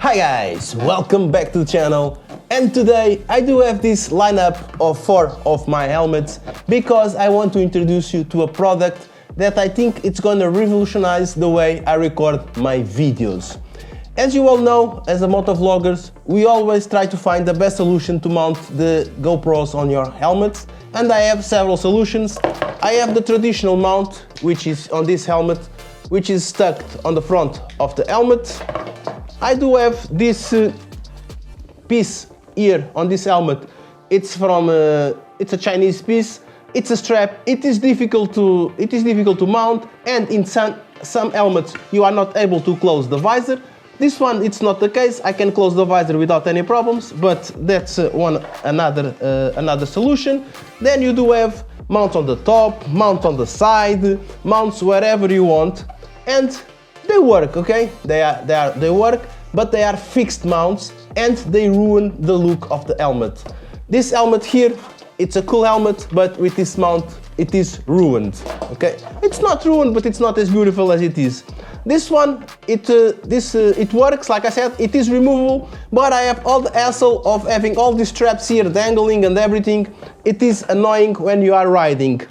Hi guys, welcome back to the channel, and today I do have this lineup of 4 of my helmets because I want to introduce you to a product that I think it's gonna revolutionize the way I record my videos. As you all know, as a motovloggers, we always try to find the best solution to mount the GoPros on your helmets, and I have several solutions. I have the traditional mount, which is on this helmet, which is stuck on the front of the helmet. I do have this piece here on this helmet. It's from it's a Chinese piece. It's a strap. It is difficult to mount, and in some helmets you are not able to close the visor. This one, it's not the case. I can close the visor without any problems, but that's another solution. Then you do have mounts on the top, mount on the side, mounts wherever you want, and they work, okay? They work, but they are fixed mounts and they ruin the look of the helmet. This helmet here, it's a cool helmet, but with this mount, it is ruined, okay? It's not ruined, but it's not as beautiful as it is. This one, it works, like I said, it is removable, but I have all the hassle of having all these straps here dangling and everything. It is annoying when you are riding.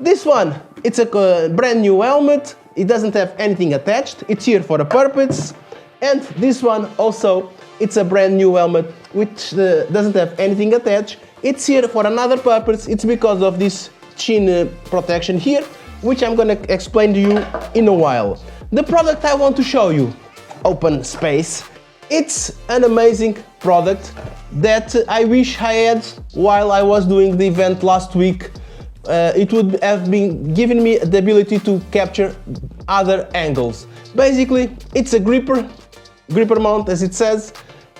This one, it's a brand new helmet. It doesn't have anything attached. It's here for a purpose. And this one also, it's a brand new helmet which doesn't have anything attached. It's here for another purpose. It's because of this chin protection here, which I'm gonna explain to you in a while. The product I want to show you, Open Space, it's an amazing product that I wish I had while I was doing the event last week. It would have been giving me the ability to capture other angles. Basically, it's a gripper mount, as it says,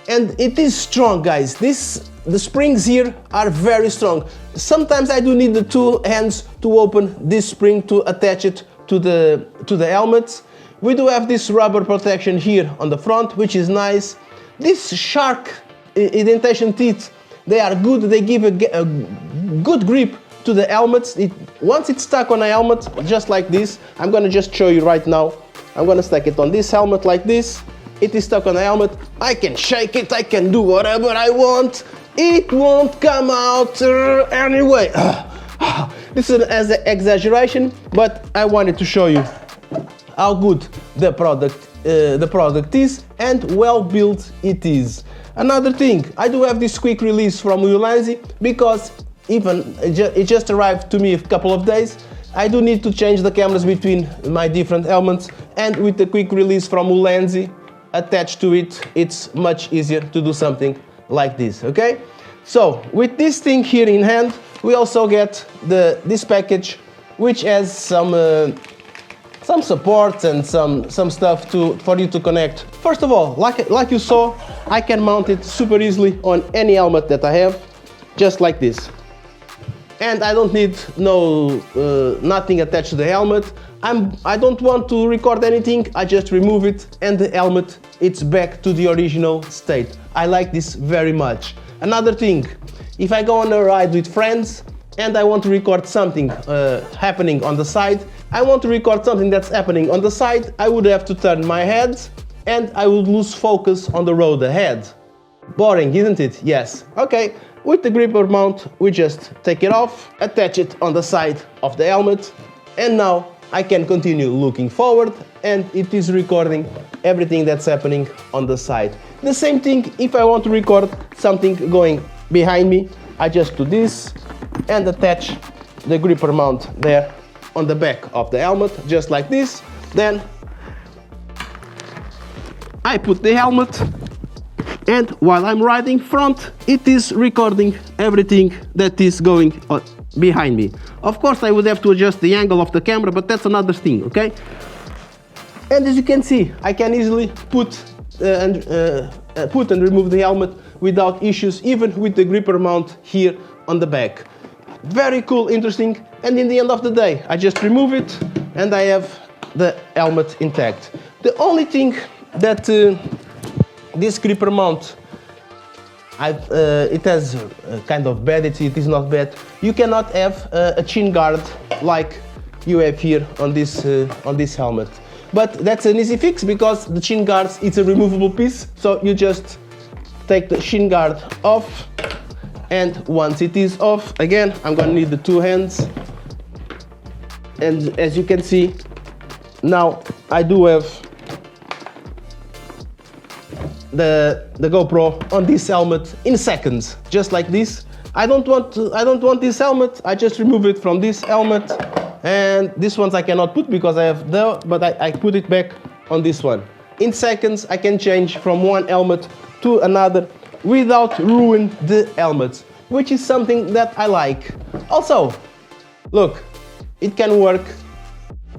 and it is strong, guys. The springs here are very strong. Sometimes I do need the 2 hands to open this spring to attach it to the helmet. We do have this rubber protection here on the front, which is nice. This shark indentation teeth, they are good. They give a good grip to the helmets. Once it's stuck on a helmet, just like this, I'm gonna just show you right now. I'm gonna stack it on this helmet like this. It is stuck on a helmet. I can shake it, I can do whatever I want. It won't come out anyway. This is an exaggeration, but I wanted to show you how good the product is and well built it is. Another thing, I do have this quick release from Ulanzi because it just arrived to me a couple of days. I do need to change the cameras between my different helmets, and with the quick release from Ulanzi attached to it, it's much easier to do something like this, okay? So with this thing here in hand, we also get this package, which has some supports and some stuff for you to connect. First of all, like you saw, I can mount it super easily on any helmet that I have, just like this. And I don't need nothing attached to the helmet. I don't want to record anything. I just remove it, and the helmet, it's back to the original state. I like this very much. Another thing, if I go on a ride with friends and I want to record something happening on the side, I want to record something that's happening on the side, I would have to turn my head and I would lose focus on the road ahead. Boring, isn't it? Yes. Okay. With the gripper mount, we just take it off, attach it on the side of the helmet, and now I can continue looking forward, and it is recording everything that's happening on the side. The same thing if I want to record something going behind me, I just do this and attach the gripper mount there on the back of the helmet, just like this. Then I put the helmet, and while I'm riding front, it is recording everything that is going on behind me. Of course, I would have to adjust the angle of the camera, but that's another thing, okay? And as you can see, I can easily put and remove the helmet without issues, even with the gripper mount here on the back. Very cool, interesting, and in the end of the day, I just remove it and I have the helmet intact. The only thing that this gripper mount, it has kind of bad, it is not bad. You cannot have a chin guard like you have here on this helmet. but that's an easy fix because the shin guards, it's a removable piece, so you just take the shin guard off, and once it is off, again, I'm gonna need the two hands, and as you can see, now I do have the GoPro on this helmet in seconds, just like this. I don't want this helmet. I just remove it from this helmet, and this ones I cannot put because I have but I put it back on this one. In seconds, I can change from one helmet to another without ruining the helmet, which is something that I like. Also, look, it can work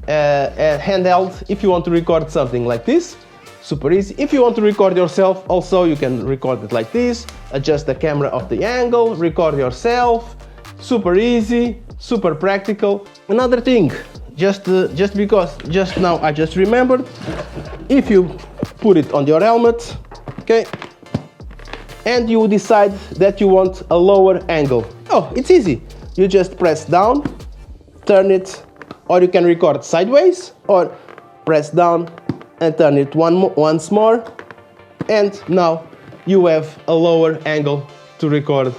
handheld if you want to record something like this. Super easy. If you want to record yourself, also you can record it like this, adjust the camera of the angle, record yourself. Super easy, super practical. Another thing, just because just now I just remembered, if you put it on your helmet, okay, and you decide that you want a lower angle, oh, it's easy. You just press down, turn it, or you can record sideways, or press down and turn it once more, and now you have a lower angle to record.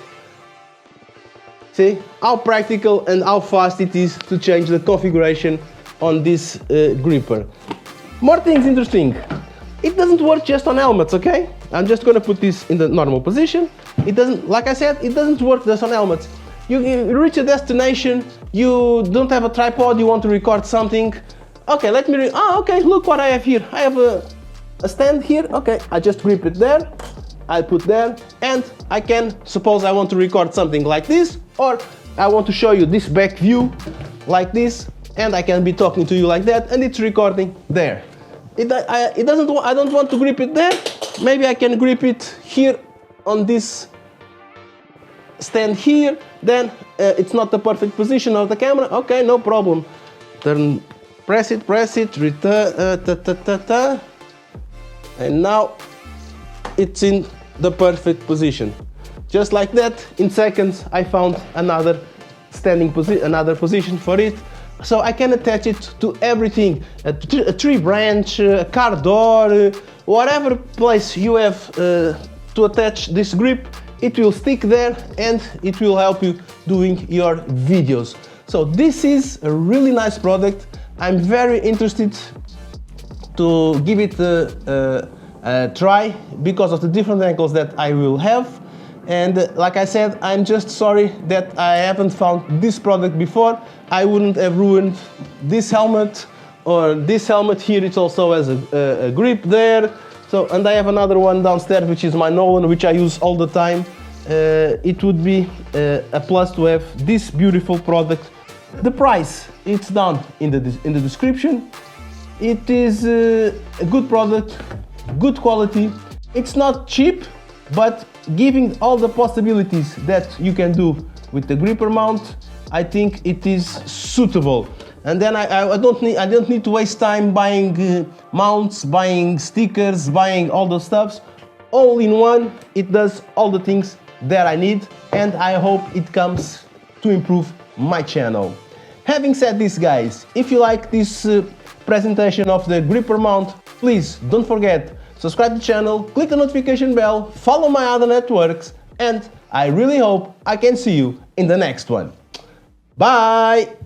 See how practical and how fast it is to change the configuration on this gripper. More things interesting. It doesn't work just on helmets, okay? I'm just gonna put this in the normal position. It doesn't, like I said, it doesn't work just on helmets. You reach a destination, you don't have a tripod, you want to record something. Okay, let me okay, look what I have here. I have a stand here. Okay, I just grip it there, I put there, and I can, suppose I want to record something like this, or I want to show you this back view like this, and I can be talking to you like that, and it's recording there. I don't want to grip it there. Maybe I can grip it here on this stand here. Then it's not the perfect position of the camera. Okay, no problem. Press it, return, and now it's in the perfect position. Just like that, in seconds, I found another another position for it. So I can attach it to everything, a tree branch, a car door, whatever place you have to attach this grip, it will stick there and it will help you doing your videos. So this is a really nice product. I'm very interested to give it a try because of the different angles that I will have. And like I said, I'm just sorry that I haven't found this product before. I wouldn't have ruined this helmet, or this helmet here, it also has a grip there. So, and I have another one downstairs, which is my Nolan, which I use all the time. It would be a plus to have this beautiful product. The price, it's down in the description. It is a good product, good quality. It's not cheap, but giving all the possibilities that you can do with the gripper mount, I think it is suitable. And then I don't need to waste time buying mounts, buying stickers, buying all the stuffs. All in one, it does all the things that I need, and I hope it comes to improve my channel. Having said this, guys, if you like this presentation of the gripper mount, please don't forget, subscribe to the channel, click the notification bell, follow my other networks, and I really hope I can see you in the next one. Bye!